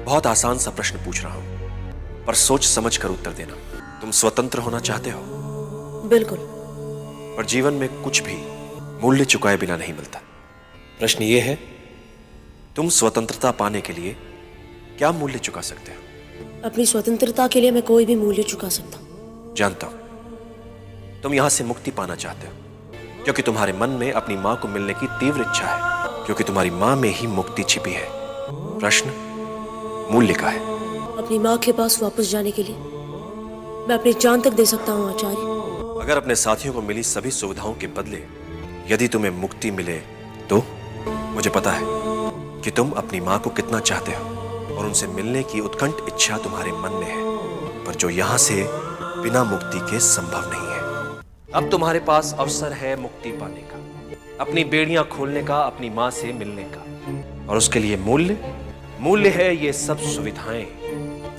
बहुत आसान सा प्रश्न पूछ रहा हूं, पर सोच समझ कर उत्तर देना। तुम स्वतंत्र होना चाहते हो? बिल्कुल। पर जीवन में कुछ भी मूल्य चुकाए बिना नहीं मिलता। प्रश्न यह है, तुम स्वतंत्रता पाने के लिए क्या मूल्य चुका सकते हो? अपनी स्वतंत्रता के लिए मैं कोई भी मूल्य चुका सकता हूं। जानता हूं तुम यहां से मुक्ति पाना चाहते हो, क्योंकि तुम्हारे मन में अपनी मां को मिलने की तीव्र इच्छा है, क्योंकि तुम्हारी मां में ही मुक्ति छिपी है। प्रश्न मूल्य का है। अपनी माँ के पास वापस जाने के लिए मैं अपनी जान तक दे सकता हूँ आचार्य। अगर अपने साथियों को मिली सभी सुविधाओं के बदले यदि तुम्हें मुक्ति मिले तो? मुझे पता है कि तुम अपनी मां को कितना चाहते हो और उनसे मिलने की उत्कंठ इच्छा तुम्हारे मन में है, पर जो यहां से बिना मुक्ति के संभव नहीं है। अब तुम्हारे पास अवसर है मुक्ति पाने का, अपनी बेड़ियां खोलने का, अपनी मां से मिलने का। और उसके लिए मूल्य है ये सब सुविधाएं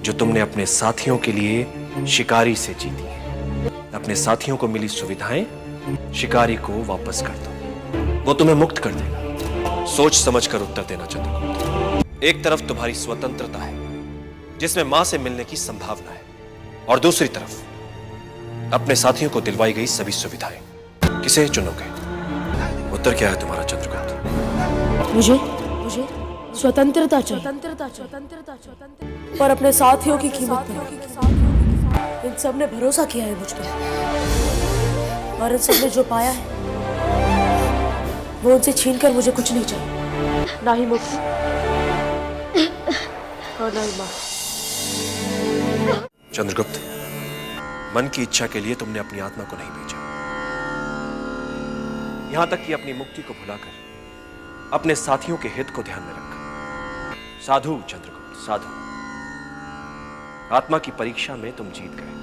जो तुमने अपने साथियों के लिए शिकारी से जीती हैं। अपने साथियों को मिली सुविधाएं शिकारी को वापस कर दो, वो तुम्हें मुक्त कर देगा। सोच समझ कर उत्तर देना चंद्रगुप्त। एक तरफ तुम्हारी स्वतंत्रता है जिसमें मां से मिलने की संभावना है, और दूसरी तरफ अपने साथियों को दिलवाई गई सभी सुविधाएं। किसे चुनोगे? उत्तर क्या है तुम्हारा चंद्रगुप्त? मुझे स्वतंत्रता चाहिए, पर अपने साथियों की कीमत पर। इन सब ने भरोसा किया है मुझ पर, और इन सब ने जो पाया है वो उनसे छीनकर मुझे कुछ नहीं चाहिए, ना ही मुक्ति और ना ही मां। चंद्रगुप्त, मन की इच्छा के लिए तुमने अपनी आत्मा को नहीं बेचा, यहां तक कि अपनी मुक्ति को भुलाकर अपने साथियों के हित को ध्यान में रखा। साधु चंद्रगुप्त, साधु। आत्मा की परीक्षा में तुम जीत गए।